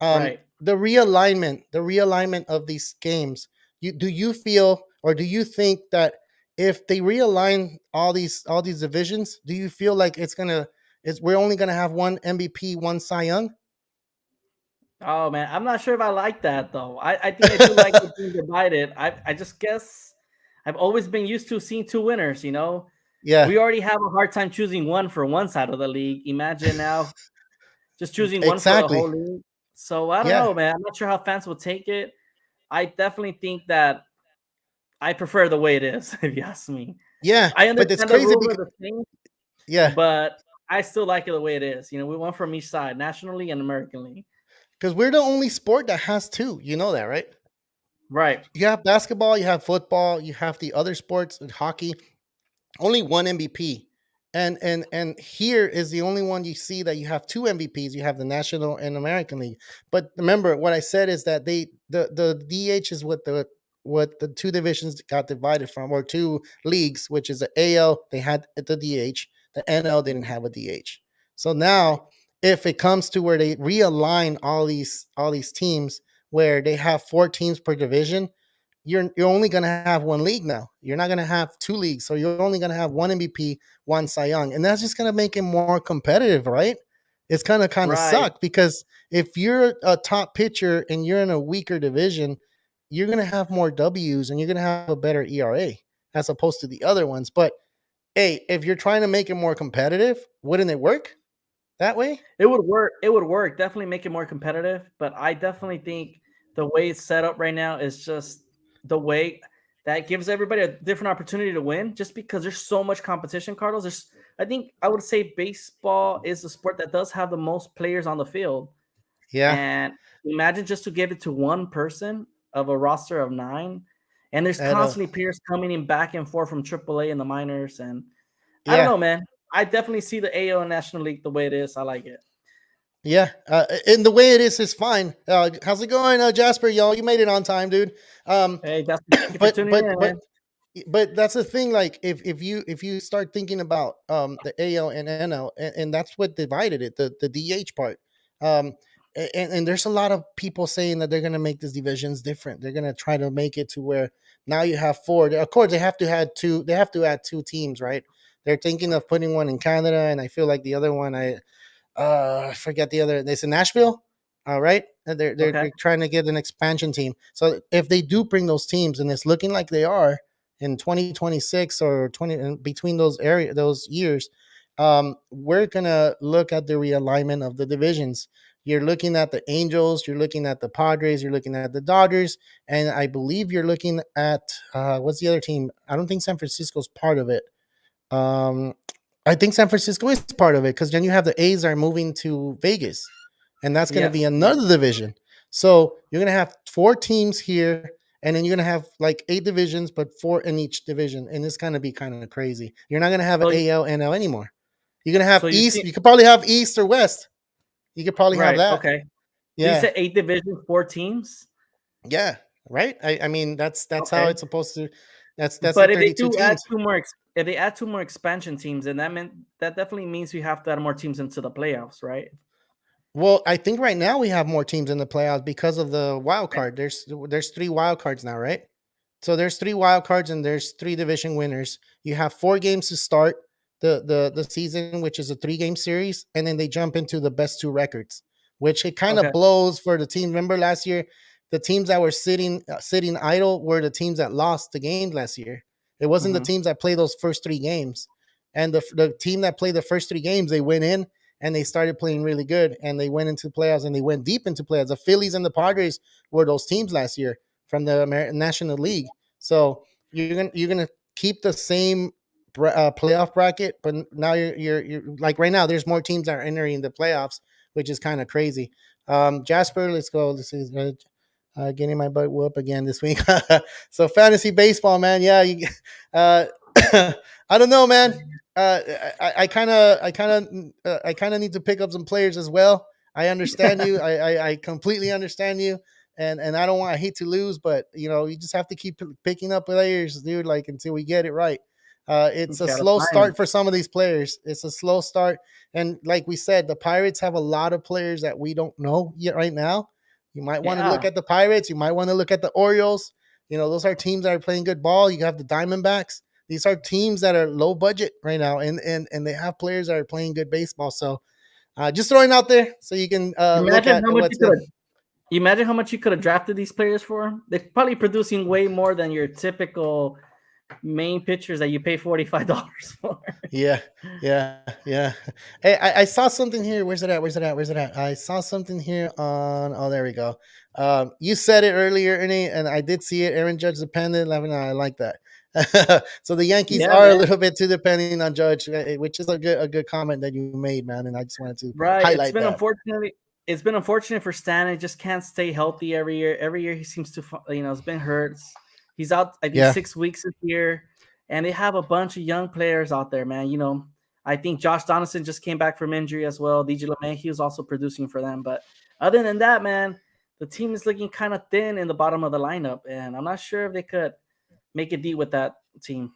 Right. The realignment of these games. Do you feel, or do you think that if they realign all these divisions, do you feel like we're only gonna have one MVP, one Cy Young? Oh man, I'm not sure if I like that though. I think I do like it being divided. I just guess I've always been used to seeing 2 winners. Yeah, We already have a hard time choosing one for one side of the league. Imagine now just choosing one for the exactly. whole league. So I don't Yeah, know, man. I'm not sure how fans will take it. I definitely think that I prefer the way it is, if you ask me. yeah, I but it's understand the crazy rules are because the same, yeah, but I still like it the way it is. We went from each side, National League and American League. because we're the only sport that has two. You know that, right? Right, You have basketball, you have football, you have the other sports, hockey. Only one MVP. And here is the only one you see that you have two MVPs. You have the National and American League. But remember, what I said is that the DH is what the two divisions got divided from, or two leagues, which is the AL, they had the DH, the NL didn't have a DH. So right, now, if it comes to where they realign all these teams, where they have 4 teams per division, you're only going to have one league now. You're not going to have two leagues. So you're only going to have one MVP, one Cy Young. And that's just going to make it more competitive, right? It's kind of right, suck because if you're a top pitcher and you're in a weaker division, you're going to have more W's and you're going to have a better ERA as opposed to the other ones. But hey, if you're trying to make it more competitive, wouldn't it work that way? It would work. It would work. Definitely make it more competitive. But I definitely think the way it's set up right now is just the way that gives everybody a different opportunity to win. Just because there's so much competition, Carlos. I think I would say baseball is the sport that does have the most players on the field. Yeah. And imagine just to give it to one person of a roster of 9, and there's And constantly players coming in back and forth from AAA and the minors. And I don't yeah. know, man. I definitely see the AO and National League the way it is. I like it. Yeah, and the way it is fine. How's it going, Jasper? Y'all, you made it on time, dude. Um, Hey, Dustin, thank you for but tuning but in, but man. but that's the thing. Like, if you start thinking about the AL and NL, and that's what divided it, the DH part. Um, and there's a lot of people saying that they're gonna make these divisions different. They're gonna try to make it to where now you have four. Of course, they have to add two. They have to add two teams, right? They're thinking of putting one in Canada, and I feel like the other one, I forget the other. They said Nashville. All right, and Okay. they're trying to get an expansion team. So if they do bring those teams, and it's looking like they are in 2026 or 20 between those years, we're gonna look at the realignment of the divisions. You're looking at the Angels, you're looking at the Padres, you're looking at the Dodgers, and I believe you're looking at what's the other team? I don't think San Francisco's part of it. Um, I think San Francisco is part of it because then you have the A's are moving to Vegas, and that's going to be Yes, yes. another division. So you're going to have 4 teams here, and then you're going to have like 8 divisions, but 4 in each division, and it's going to be kind of crazy. You're not going to have an So, AL, NL anymore. You're going to have so you East. see, You could probably have East or West. You could probably have right? that. Okay. So you Yeah, said 8 divisions, 4 teams. yeah, right. I mean that's how Okay. it's supposed to. That's the But if they 32 do add teams. if they add 2 more expansion teams, then that definitely means we have to add more teams into the playoffs, right? Well, I think right now we have more teams in the playoffs because of the wild Okay. card. There's 3 wild cards now, right? So there's 3 wild cards and there's 3 division winners. You have 4 games to start the season, which is a 3 game series, and then they jump into the best 2 records, which it kind Okay. of blows for the team. Remember last year, the teams that were sitting idle were the teams that lost the games last year. It wasn't the Mhm. teams that played those first 3 games, and the team that played the first 3 games they went in and they started playing really good and they went into playoffs and they went deep into playoffs. The Phillies and the Padres were those teams last year from the American National League. So you're gonna keep the same playoff bracket, but now you're like right now. There's more teams that are entering the playoffs, which is kind of crazy. Jasper, let's go. This is getting my butt whoop again this week. So fantasy baseball, man. Yeah, uh, I don't know, man. I kind of need to pick up some players as well. I understand you. I completely understand you, and I don't want. I hate to lose, but you just have to keep picking up players, dude. Like until we get it right. You It's a gotta slow find start them. for some of these players. It's a slow start, and like we said, the Pirates have a lot of players that we don't know yet right now. You might want to look Yeah. at the Pirates. You might want to look at the Orioles. Those are teams that are playing good ball. You have the Diamondbacks. These are teams that are low budget right now, and they have players that are playing good baseball. So just throwing out there so you can look Imagine at how much what's you could good. have Imagine how much you could have drafted these players for. They're probably producing way more than your typical main pitchers that you pay $45 for. Yeah, yeah, yeah. Hey, I saw something here. Where's it at? Where's it at? Where's it at? I saw something here on. Oh, there we go. You said it earlier, Ernie, and I did see it. Aaron Judge dependent. I like that. So the Yankees Yeah, are a man. little bit too depending on Judge, which is a good comment that you made, man. And I just wanted to Right. It's highlight been that. unfortunately it's been unfortunate for Stan. He just can't stay healthy every year. Every year he seems to it's been hurt. He's out I think Yeah, 6 weeks this year. And they have a bunch of young players out there, man. I think Josh Donaldson just came back from injury as well. DJ LeMahieu was also producing for them. But other than that, man, the team is looking kind of thin in the bottom of the lineup. And I'm not sure if they could make a deal with that team.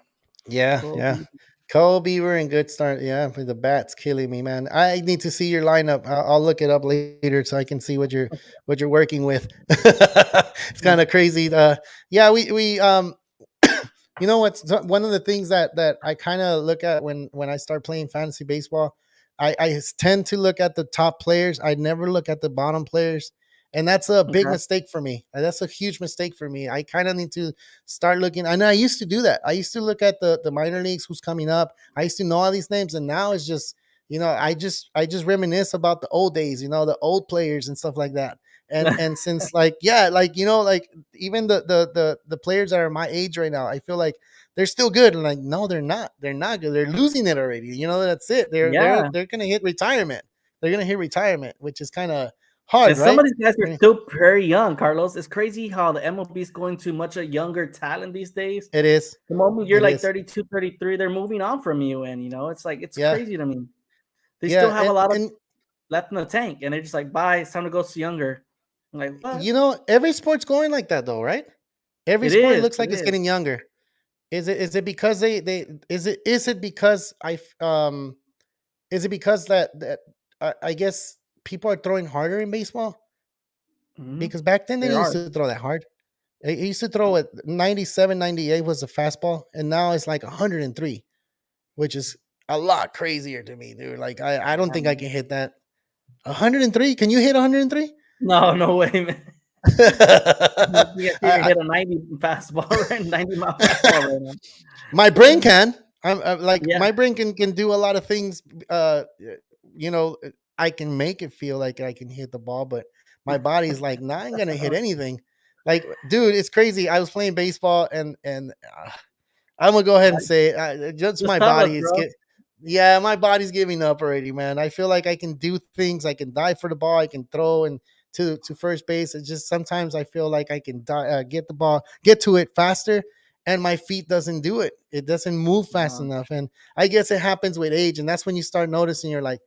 yeah, yeah. Kobe. Cole Beaver and good start. Yeah, but the bat's killing me, man. I need to see your lineup. I'll look it up later so I can see what you're working with. It's kind of crazy. Yeah, we you know what's one of the things that I kind of look at when I start playing fantasy baseball. I tend to look at the top players. I never look at the bottom players, and that's a big Okay. mistake for me. That's a huge mistake for me. I kind of need to start looking. I know I used to do that. I used to look at the minor leagues, who's coming up. I used to know all these names, and now it's just I just reminisce about the old days. The old players and stuff like that. And since like yeah, like even the players that are my age right now, I feel like they're still good. And like, no, they're not. They're not good. They're losing it already. That's it. They're they're Yeah. they're gonna hit retirement. They're gonna hit retirement, which is kind of hard, And some right? of these guys I are mean, still very young, Carlos. It's crazy how the MLB is going to much a younger talent these days. it is. The moment you're It like is. 32, 33, they're moving on from you. And, it's like, it's Yeah. crazy to me. They still Yeah. have a And lot of and left in the tank. And they're just like, bye, it's time to go to younger. I'm like, what? every sport's going like that though, right? Every It sport is. looks It like it's is. getting younger. Is it because they is it because is it because that I guess people are throwing harder in baseball? Mhm. Because back then they There didn't are. used to throw that hard. He used to throw it 97, 98 was the fastball, and now it's like 103, which is a lot crazier to me, dude. Like I don't think I can hit that. 103? Can you hit 103? No, no way, man. I think I can't even I, hit a 90 fastball, right? 90-mile fastball right now. my brain can. I'm like Yeah. my brain can do a lot of things. You know, I can make it feel like I can hit the ball, but my body's like, nah, I ain't gonna hit anything. Like, dude, it's crazy. I was playing baseball, and I'm gonna go ahead and say, just Just my tell us, body is bro. get. Yeah, my body's giving up already, man. I feel like I can do things. I can dive for the ball. I can throw and to first base. It's just sometimes I feel like I can get the ball, get to it faster, and my feet doesn't do it. It doesn't move fast Um, enough, and I guess it happens with age, and that's when you start noticing. You're like,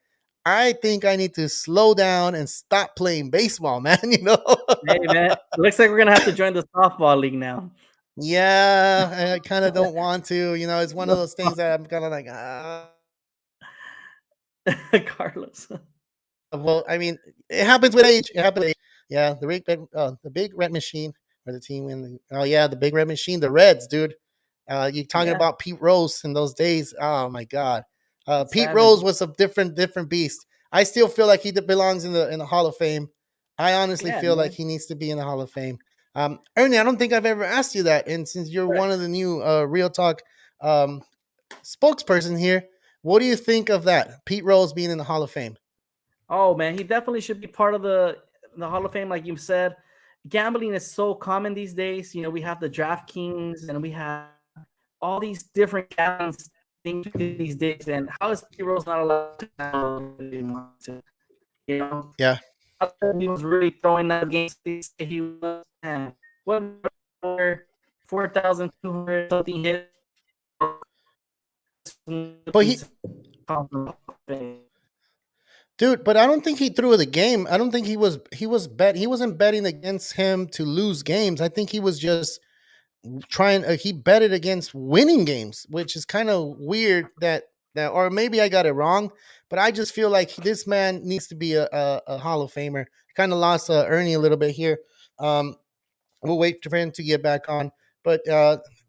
I think I need to slow down and stop playing baseball, man. You know? hey man, looks like we're gonna have to join the softball league now. Yeah, I kind of don't want to. You know, it's one of those things that I'm kind of like, ah. Carlos. Well, I mean, it happens with age. It happens with age. Yeah, the big red machine or the team in the oh yeah, the big red machine, the Reds, dude. You talking Yeah, about Pete Rose in those days? Oh my God, Pete Rose savage. was a different beast. I still feel like he belongs in the Hall of Fame. I honestly Yeah, feel like man. he needs to be in the Hall of Fame. Ernie, I don't think I've ever asked you that, and since you're Right. one of the new Real Talk um, spokesperson here, what do you think of that? Pete Rose being in the Hall of Fame? Oh man, he definitely should be part of the Hall of Fame, like you said. Gambling is so common these days. You know, we have the DraftKings and we have all these different gambling things these days. And how is P Rose not allowed to gamble if he wants to? You know, Yeah. he was really throwing that against these. He was, man, what 4,200 something hits. But dude, but I don't think he threw the game. I don't think he wasn't betting against him to lose games. I think he was just trying he betted against winning games, which is kind of weird that or maybe I got it wrong, but I just feel like this man needs to be a Hall of Famer. Kind of lost Ernie a little bit here. Um we'll wait for him to get back on. But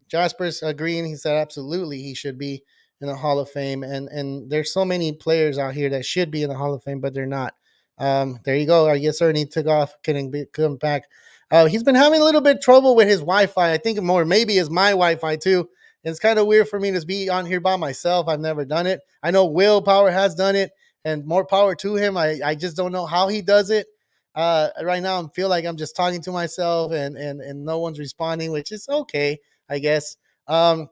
Jasper's agreeing. He said absolutely he should be in the Hall of Fame, and there's so many players out here that should be in the Hall of Fame, but they're not. There you go. I guess Ernie took off, couldn't come back. He's been having a little bit of trouble with his Wi-Fi. I think more maybe is my Wi-Fi too. It's kind of weird for me to be on here by myself. I've never done it. I know Will Power has done it, and more power to him. I just don't know how he does it. Right now I feel like I'm just talking to myself and no one's responding, which is okay, I guess. Um,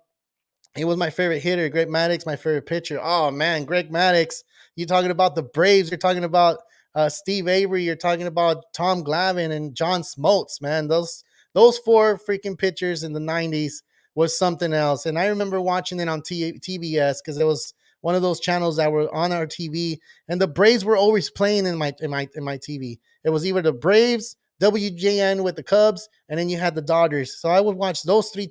he was my favorite hitter. Greg Maddux, my favorite pitcher. Oh man, Greg Maddux. You're talking about the Braves. You're talking about Steve Avery. You're talking about Tom Glavine and John Smoltz. Man, those four freaking pitchers in the '90s was something else. And I remember watching it on TBS because it was one of those channels that were on our TV, and the Braves were always playing in my TV. It was either the Braves, WJN with the Cubs, and then you had the Dodgers. So I would watch those three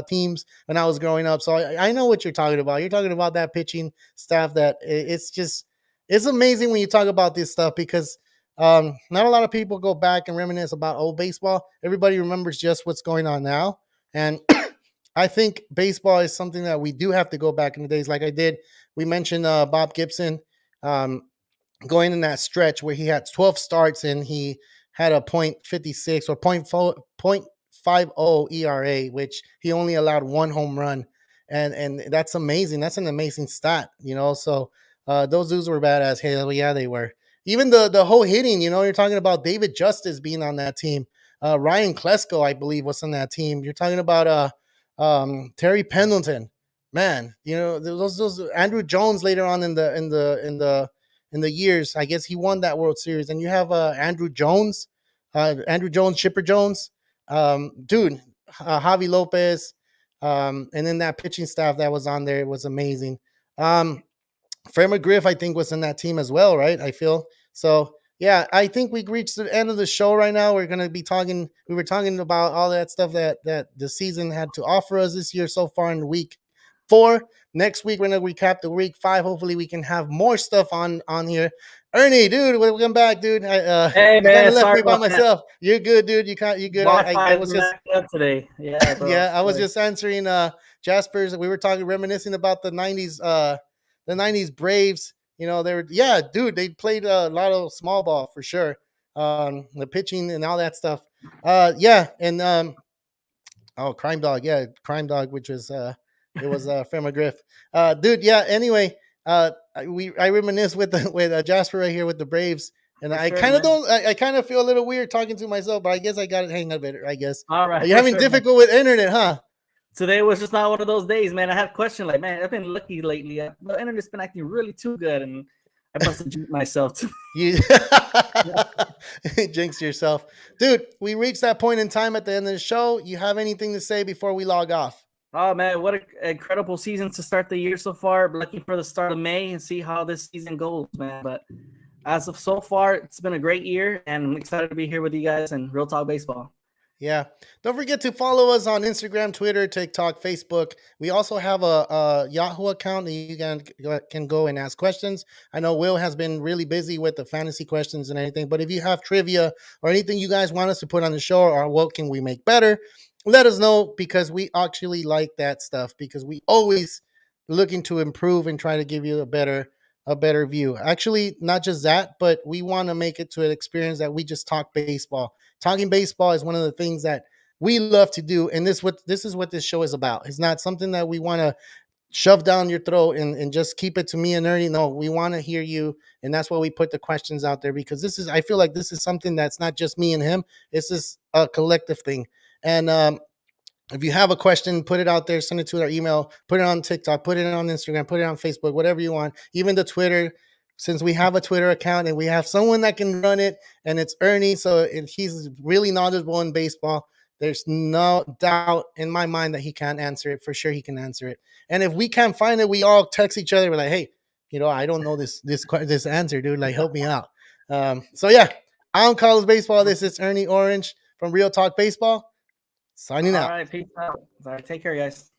teams when I was growing up. So I know what you're talking about. You're talking about that pitching staff that it's just it's amazing when you talk about this stuff because not a lot of people go back and reminisce about old baseball. Everybody remembers just what's going on now. And I think baseball is something that we do have to go back in the days like I did. We mentioned Bob Gibson. Um, Going in that stretch where he had 12 starts and he had a .56 or .50 ERA, which he only allowed one home run, and that's amazing. That's an amazing stat, you know. So those dudes were badass. Hell yeah, they were. Even the whole hitting, you know, you're talking about David Justice being on that team. Ryan Klesko, I believe, was on that team. You're talking about Terry Pendleton, man. You know those Andrew Jones later on in the years. I guess he won that World Series. And you have Andrew Jones, Chipper Jones, dude, Javi Lopez, and then that pitching staff that was on there was amazing. Um, Fred McGriff, I think, was in that team as well, right? I feel so. Yeah, I think we reached the end of the show right now. We're gonna be talking. We were talking about all that stuff that the season had to offer us this year so far in week 4. Next week we're gonna recap the week 5. Hopefully we can have more stuff on here. Ernie, dude, welcome back, dude. Hey You kind man, of left sorry me by about that. myself. You're good, dude. You good? I Wi-Fi was is just acting up today. Yeah, bro. yeah, I was Sorry. just answering Jasper's. We were talking reminiscing about the 90s Braves. You know, they were yeah, dude, they played a lot of small ball for sure. The pitching and all that stuff. Yeah, and oh, Crime Dog, yeah, Crime Dog, which was it was Fred McGriff. Dude, yeah, anyway, I reminisce with the with Jasper right here with the Braves. And For I sure, kind of man. don't. I kind of feel a little weird talking to myself, but I guess I got it hang of it. I guess All right, you're for having sure, man. difficult with internet, huh? Today was just not one of those days, man. I had a question like, man, I've been lucky lately. The internet's been acting really too good, and I must have jinxed myself. You jinx yourself. Dude, we reached that point in time at the end of the show. You have anything to say before we log off? Oh man, what an incredible season to start the year so far. Looking for the start of May and see how this season goes, man. But as of so far, it's been a great year, and I'm excited to be here with you guys and Real Talk Baseball. Yeah. Don't forget to follow us on Instagram, Twitter, TikTok, Facebook. We also have a Yahoo account that you can go and ask questions. I know Will has been really busy with the fantasy questions and anything, but if you have trivia or anything you guys want us to put on the show or what can we make better, let us know because we actually like that stuff because we always looking to improve and try to give you a better view. Actually, not just that, but we want to make it to an experience that we just talk baseball. Talking baseball is one of the things that we love to do, and this is what this show is about. It's not something that we want to shove down your throat and just keep it to me and Ernie. No, we want to hear you, and that's why we put the questions out there because I feel like this is something that's not just me and him. This is a collective thing, and if you have a question, put it out there, send it to our email, put it on TikTok, put it on Instagram, put it on Facebook, whatever you want, even the Twitter. Since we have a Twitter account and we have someone that can run it, and it's Ernie, so he's really knowledgeable in baseball. There's no doubt in my mind that he can answer it. For sure, he can answer it. And if we can't find it, we all text each other. We're like, hey, I don't know this answer, dude. Like, help me out. So yeah, I'm Carlos Baseball. This is Ernie Orange from Real Talk Baseball. Signing All out. right, peace out. All right, take care, guys.